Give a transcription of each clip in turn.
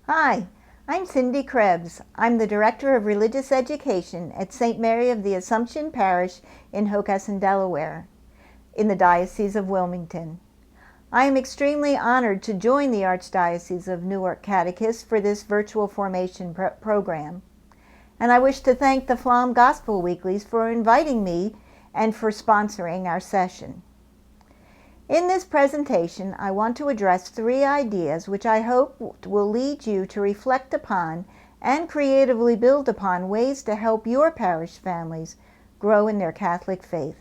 Hi, I'm Cindy Krebs. I'm the Director of Religious Education at St. Mary of the Assumption Parish in Hockessin, Delaware, in the Diocese of Wilmington. I am extremely honored to join the Archdiocese of Newark catechists for this virtual formation program. And I wish to thank the Pflaum Gospel Weeklies for inviting me and for sponsoring our session. In this presentation, I want to address 3 ideas which I hope will lead you to reflect upon and creatively build upon ways to help your parish families grow in their Catholic faith.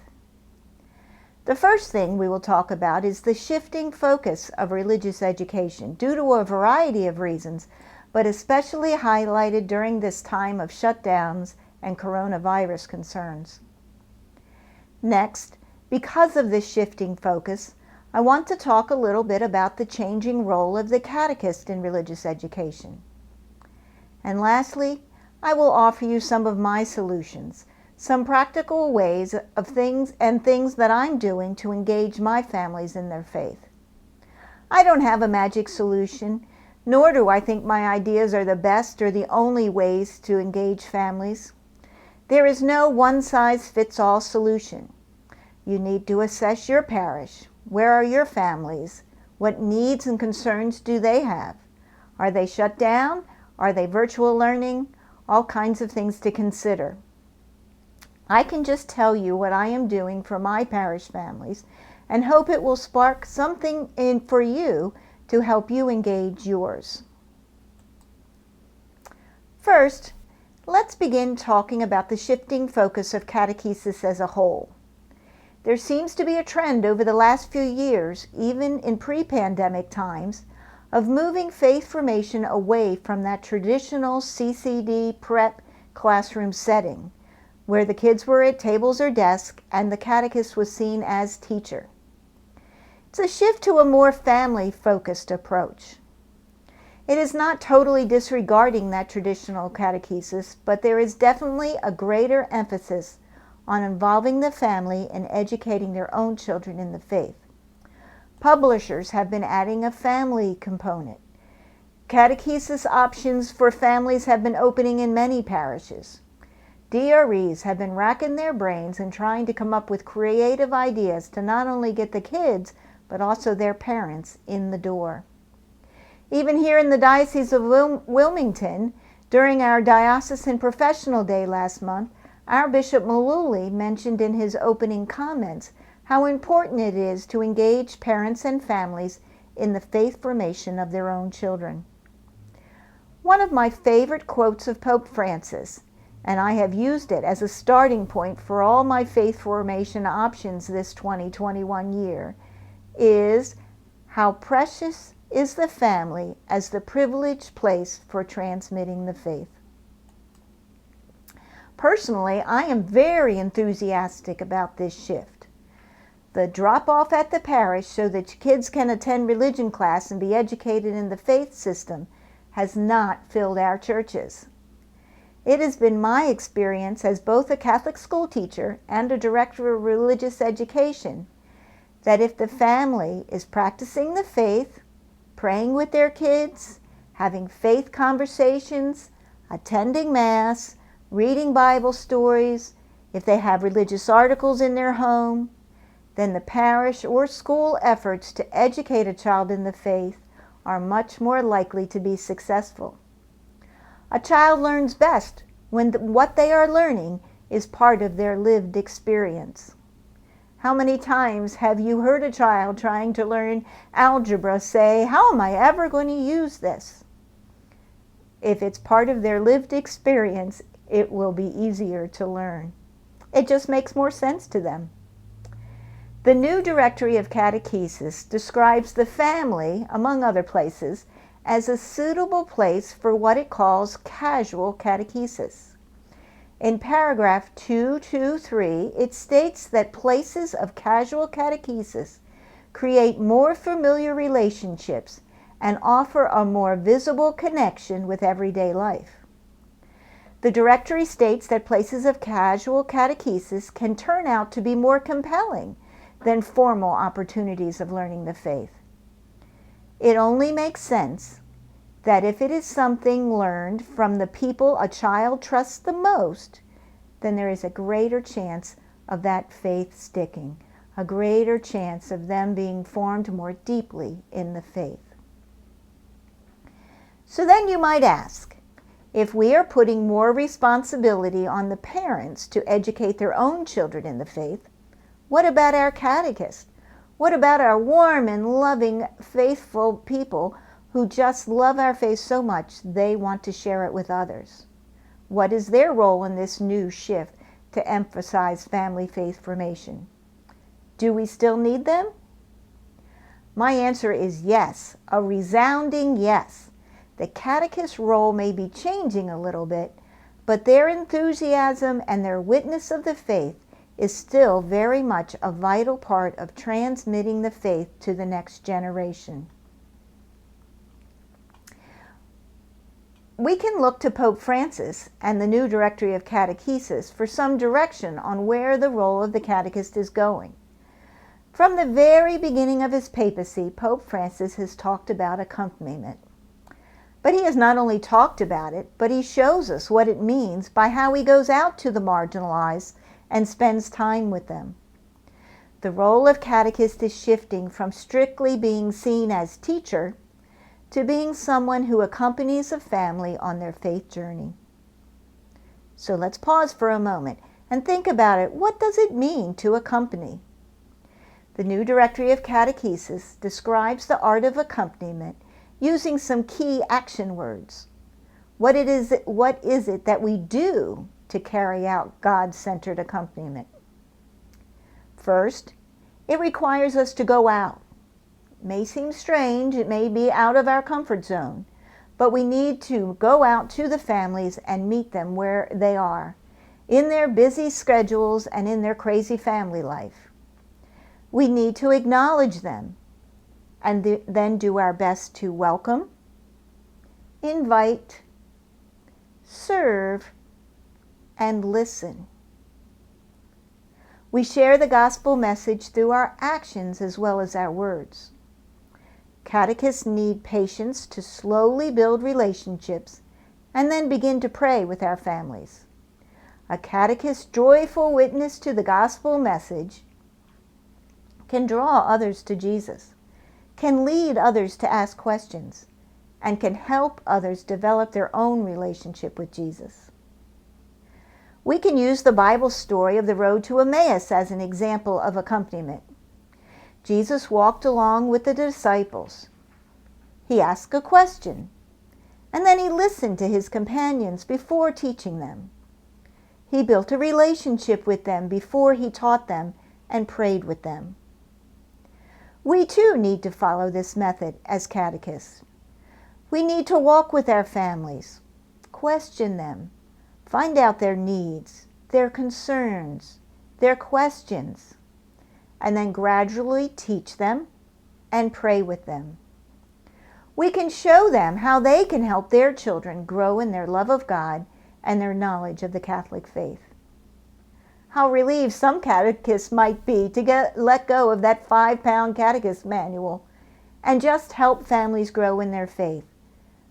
The first thing we will talk about is the shifting focus of religious education due to a variety of reasons, but especially highlighted during this time of shutdowns and coronavirus concerns. Next, because of this shifting focus, I want to talk a little bit about the changing role of the catechist in religious education. And lastly, I will offer you some of my solutions, some practical ways of things that I'm doing to engage my families in their faith. I don't have a magic solution, nor do I think my ideas are the best or the only ways to engage families. There is no one-size-fits-all solution. You need to assess your parish. Where are your families? What needs and concerns do they have? Are they shut down? Are they virtual learning? All kinds of things to consider. I can just tell you what I am doing for my parish families and hope it will spark something for you to help you engage yours. First, let's begin talking about the shifting focus of catechesis as a whole. There seems to be a trend over the last few years, even in pre-pandemic times, of moving faith formation away from that traditional CCD prep classroom setting, where the kids were at tables or desks and the catechist was seen as teacher. It's a shift to a more family-focused approach. It is not totally disregarding that traditional catechesis, but there is definitely a greater emphasis on involving the family in educating their own children in the faith. Publishers have been adding a family component. Catechesis options for families have been opening in many parishes. DREs have been racking their brains and trying to come up with creative ideas to not only get the kids, but also their parents in the door. Even here in the Diocese of Wilmington, during our Diocesan Professional Day last month, our Bishop Maluli mentioned in his opening comments how important it is to engage parents and families in the faith formation of their own children. One of my favorite quotes of Pope Francis, and I have used it as a starting point for all my faith formation options this 2021 year, is, "How precious is the family as the privileged place for transmitting the faith." Personally, I am very enthusiastic about this shift. The drop-off at the parish so that kids can attend religion class and be educated in the faith system has not filled our churches. It has been my experience as both a Catholic school teacher and a director of religious education that if the family is practicing the faith, praying with their kids, having faith conversations, attending Mass, reading Bible stories, if they have religious articles in their home, then the parish or school efforts to educate a child in the faith are much more likely to be successful. A child learns best when what they are learning is part of their lived experience. How many times have you heard a child trying to learn algebra say, "How am I ever going to use this?" If it's part of their lived experience, it will be easier to learn. It just makes more sense to them. The new Directory of Catechesis describes the family, among other places, as a suitable place for what it calls casual catechesis. In paragraph 223, it states that places of casual catechesis create more familiar relationships and offer a more visible connection with everyday life. The directory states that places of casual catechesis can turn out to be more compelling than formal opportunities of learning the faith. It only makes sense that if it is something learned from the people a child trusts the most, then there is a greater chance of that faith sticking, a greater chance of them being formed more deeply in the faith. So then you might ask, if we are putting more responsibility on the parents to educate their own children in the faith, what about our catechists? What about our warm and loving, faithful people who just love our faith so much they want to share it with others? What is their role in this new shift to emphasize family faith formation? Do we still need them? My answer is yes, a resounding yes. The catechist's role may be changing a little bit, but their enthusiasm and their witness of the faith is still very much a vital part of transmitting the faith to the next generation. We can look to Pope Francis and the new Directory of Catechesis for some direction on where the role of the catechist is going. From the very beginning of his papacy, Pope Francis has talked about accompaniment. But he has not only talked about it, but he shows us what it means by how he goes out to the marginalized and spends time with them. The role of catechist is shifting from strictly being seen as teacher to being someone who accompanies a family on their faith journey. So let's pause for a moment and think about it. What does it mean to accompany? The new Directory of Catechesis describes the art of accompaniment using some key action words. What is it that we do to carry out God-centered accompaniment? First, it requires us to go out. It may seem strange, it may be out of our comfort zone, but we need to go out to the families and meet them where they are, in their busy schedules and in their crazy family life. We need to acknowledge them and then do our best to welcome, invite, serve, and listen. We share the gospel message through our actions as well as our words. Catechists need patience to slowly build relationships and then begin to pray with our families. A catechist's joyful witness to the gospel message can draw others to Jesus, can lead others to ask questions, and can help others develop their own relationship with Jesus. We can use the Bible story of the road to Emmaus as an example of accompaniment. Jesus walked along with the disciples. He asked a question, and then he listened to his companions before teaching them. He built a relationship with them before he taught them and prayed with them. We too need to follow this method as catechists. We need to walk with our families, question them, find out their needs, their concerns, their questions, and then gradually teach them and pray with them. We can show them how they can help their children grow in their love of God and their knowledge of the Catholic faith. How relieved some catechists might be to let go of that 5-pound catechist manual and just help families grow in their faith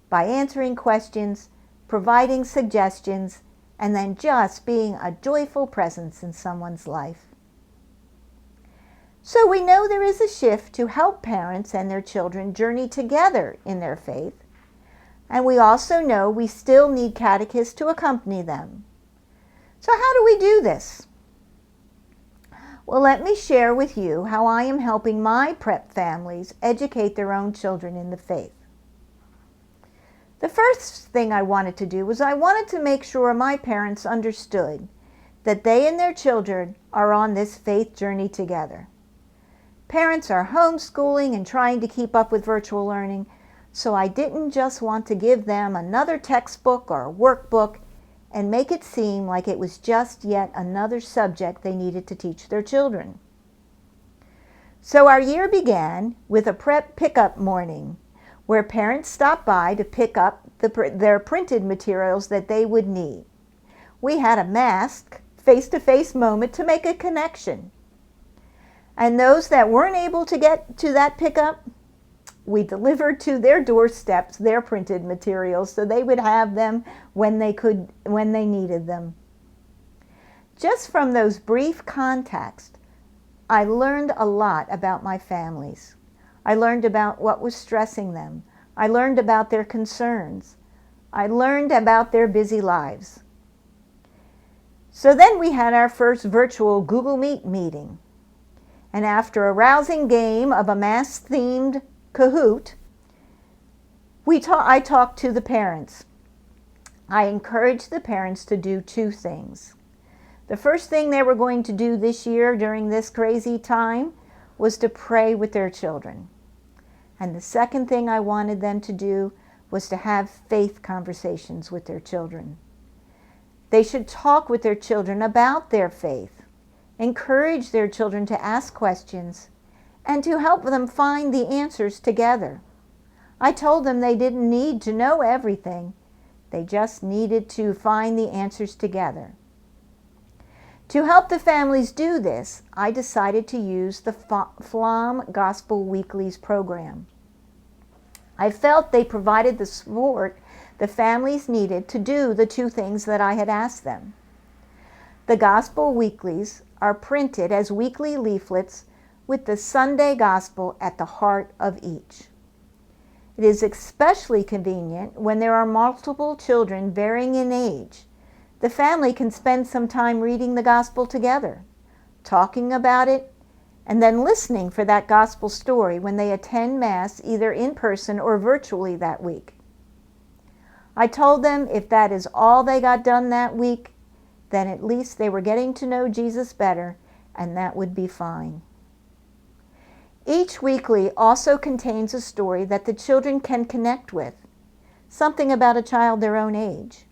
by answering questions, providing suggestions, and then just being a joyful presence in someone's life. So we know there is a shift to help parents and their children journey together in their faith, and we also know we still need catechists to accompany them. So how do we do this? Well, let me share with you how I am helping my prep families educate their own children in the faith. The first thing I wanted to do was I wanted to make sure my parents understood that they and their children are on this faith journey together. Parents are homeschooling and trying to keep up with virtual learning, so I didn't just want to give them another textbook or workbook and make it seem like it was just yet another subject they needed to teach their children. So our year began with a prep pickup morning, where parents stopped by to pick up their printed materials that they would need. We had a masked, face-to-face moment to make a connection. And those that weren't able to get to that pickup, we delivered to their doorsteps their printed materials so they would have them when they needed them. Just from those brief contacts, I learned a lot about my families. I learned about what was stressing them. I learned about their concerns. I learned about their busy lives. So then we had our first virtual Google Meet meeting. And after a rousing game of a Mass-themed Kahoot, I talked to the parents. I encouraged the parents to do two things. The first thing they were going to do this year during this crazy time was to pray with their children. And the second thing I wanted them to do was to have faith conversations with their children. They should talk with their children about their faith, encourage their children to ask questions, and to help them find the answers together. I told them they didn't need to know everything. They just needed to find the answers together. To help the families do this, I decided to use the Pflaum Gospel Weeklies program. I felt they provided the support the families needed to do the two things that I had asked them. The Gospel Weeklies are printed as weekly leaflets with the Sunday Gospel at the heart of each. It is especially convenient when there are multiple children varying in age. The family can spend some time reading the Gospel together, talking about it, and then listening for that Gospel story when they attend Mass either in person or virtually that week. I told them if that is all they got done that week, then at least they were getting to know Jesus better, and that would be fine. Each weekly also contains a story that the children can connect with, something about a child their own age,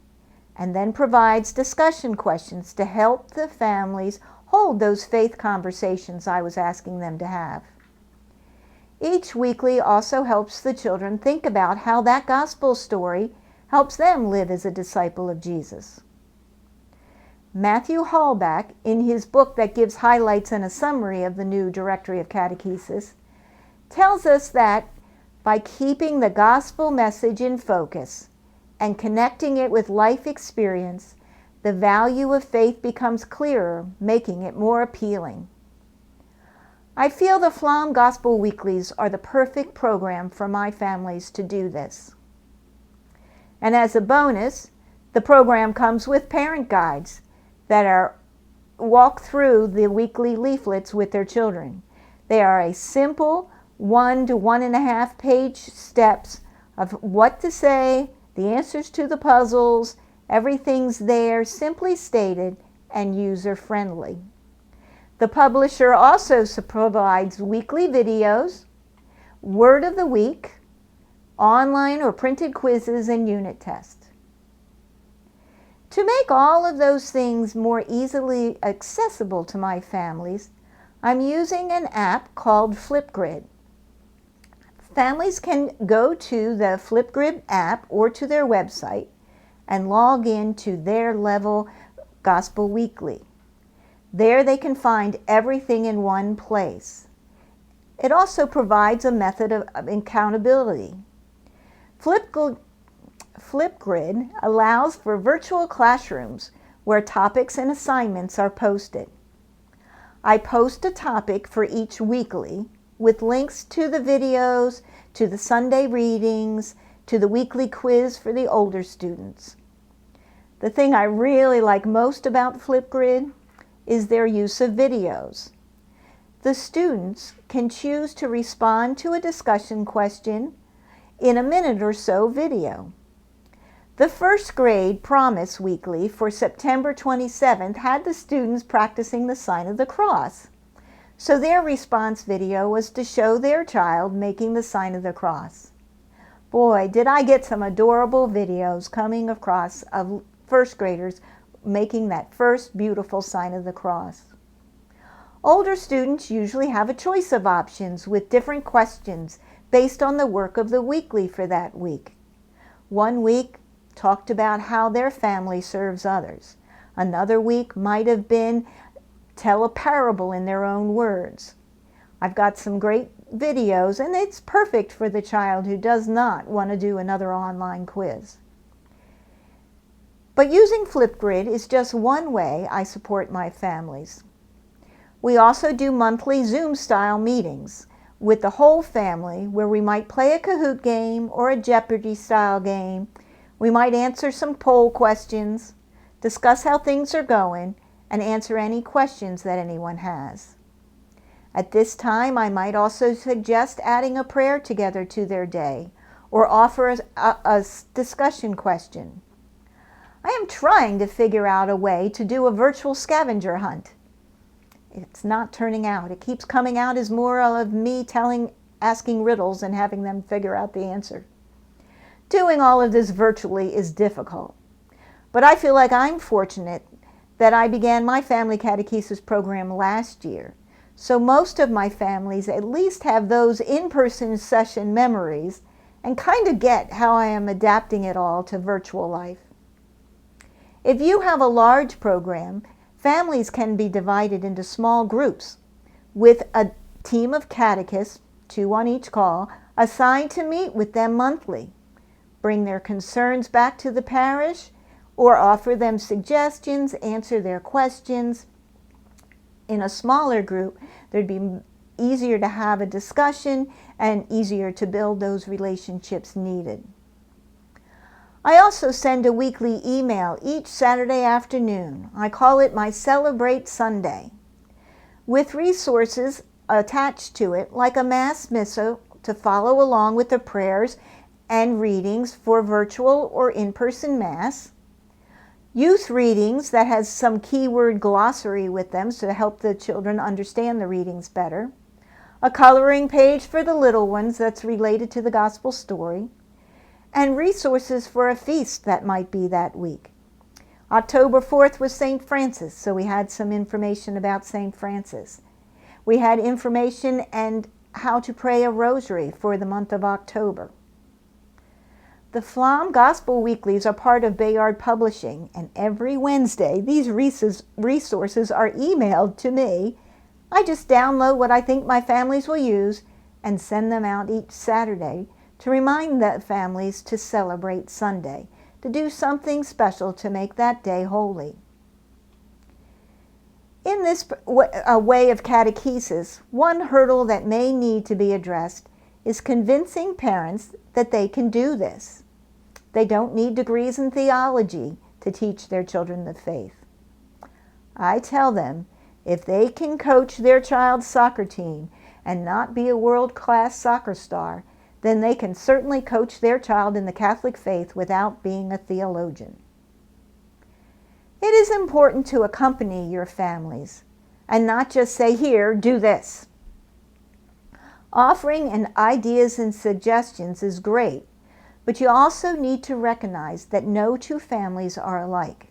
and then provides discussion questions to help the families hold those faith conversations I was asking them to have. Each weekly also helps the children think about how that gospel story helps them live as a disciple of Jesus. Matthew Hallback, in his book that gives highlights and a summary of the new Directory of Catechesis, tells us that by keeping the gospel message in focus and connecting it with life experience, the value of faith becomes clearer, making it more appealing. I feel the Pflaum Gospel Weeklies are the perfect program for my families to do this. And as a bonus, the program comes with parent guides that walk through the weekly leaflets with their children. They are a simple 1 to 1.5 page steps of what to say, the answers to the puzzles, everything's there, simply stated and user-friendly. The publisher also provides weekly videos, word of the week, online or printed quizzes, and unit tests. To make all of those things more easily accessible to my families, I'm using an app called Flipgrid. Families can go to the Flipgrid app or to their website and log in to their level Gospel Weekly. There they can find everything in one place. It also provides a method of accountability. Flipgrid allows for virtual classrooms where topics and assignments are posted. I post a topic for each weekly with links to the videos, to the Sunday readings, to the weekly quiz for the older students. The thing I really like most about Flipgrid is their use of videos. The students can choose to respond to a discussion question in a minute or so video. The first grade Promise Weekly for September 27th had the students practicing the sign of the cross. So their response video was to show their child making the sign of the cross. Boy, did I get some adorable videos coming across of first graders making that first beautiful sign of the cross. Older students usually have a choice of options with different questions based on the work of the weekly for that week. One week talked about how their family serves others. Another week might have been tell a parable in their own words. I've got some great videos, and it's perfect for the child who does not want to do another online quiz. But using Flipgrid is just one way I support my families. We also do monthly Zoom-style meetings with the whole family where we might play a Kahoot game or a Jeopardy-style game. We might answer some poll questions, discuss how things are going, and answer any questions that anyone has. At this time, I might also suggest adding a prayer together to their day or offer a discussion question. I am trying to figure out a way to do a virtual scavenger hunt. It's not turning out. It keeps coming out as more of me asking riddles and having them figure out the answer. Doing all of this virtually is difficult, but I feel like I'm fortunate that I began my family catechesis program last year, so most of my families at least have those in-person session memories and kind of get how I am adapting it all to virtual life. If you have a large program, families can be divided into small groups with a team of catechists, 2 on each call, assigned to meet with them monthly, bring their concerns back to the parish, or offer them suggestions, answer their questions. In a smaller group, there'd be easier to have a discussion and easier to build those relationships needed. I also send a weekly email each Saturday afternoon. I call it my Celebrate Sunday, with resources attached to it like a Mass Missal to follow along with the prayers and readings for virtual or in-person Mass, youth readings that has some keyword glossary with them to help the children understand the readings better, a coloring page for the little ones that's related to the gospel story, and resources for a feast that might be that week. October 4th was St. Francis, so we had some information about St. Francis. We had information and how to pray a rosary for the month of October. The Pflaum Gospel Weeklies are part of Bayard Publishing, and every Wednesday these resources are emailed to me. I just download what I think my families will use and send them out each Saturday to remind the families to celebrate Sunday, to do something special to make that day holy. In this way of catechesis, one hurdle that may need to be addressed is convincing parents that they can do this. They don't need degrees in theology to teach their children the faith. I tell them if they can coach their child's soccer team and not be a world-class soccer star, then they can certainly coach their child in the Catholic faith without being a theologian. It is important to accompany your families and not just say, "Here, do this." Offering ideas and suggestions is great, but you also need to recognize that no two families are alike.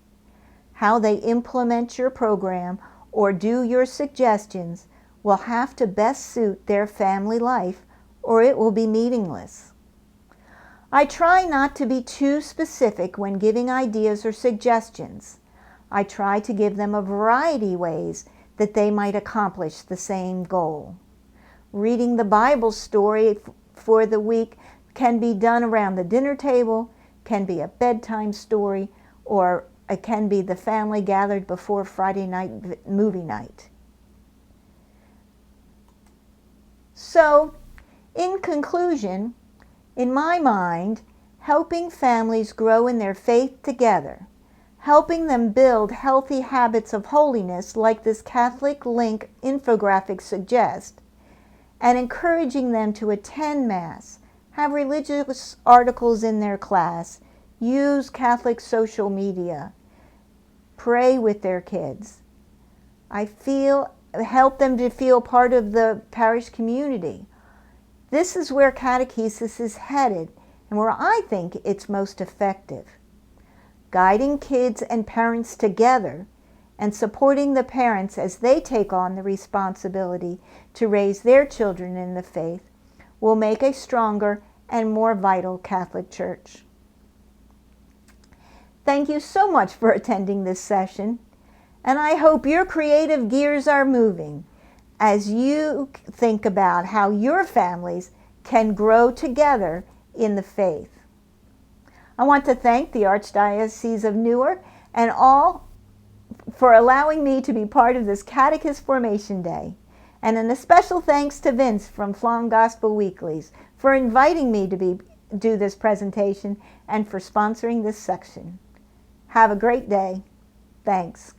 How they implement your program or do your suggestions will have to best suit their family life, or it will be meaningless. I try not to be too specific when giving ideas or suggestions. I try to give them a variety of ways that they might accomplish the same goal. Reading the Bible story for the week can be done around the dinner table, can be a bedtime story, or it can be the family gathered before Friday night movie night. So, in conclusion, in my mind, helping families grow in their faith together, helping them build healthy habits of holiness like this Catholic Link infographic suggests, and encouraging them to attend Mass, have religious articles in their class, use Catholic social media, pray with their kids. Help them to feel part of the parish community. This is where catechesis is headed and where I think it's most effective. Guiding kids and parents together and supporting the parents as they take on the responsibility to raise their children in the faith will make a stronger and more vital Catholic Church. Thank you so much for attending this session, and I hope your creative gears are moving. as you think about how your families can grow together in the faith. I want to thank the Archdiocese of Newark and all for allowing me to be part of this Catechist Formation Day. And a special thanks to Vince from Pflaum Gospel Weeklies for inviting me to do this presentation and for sponsoring this section. Have a great day. Thanks.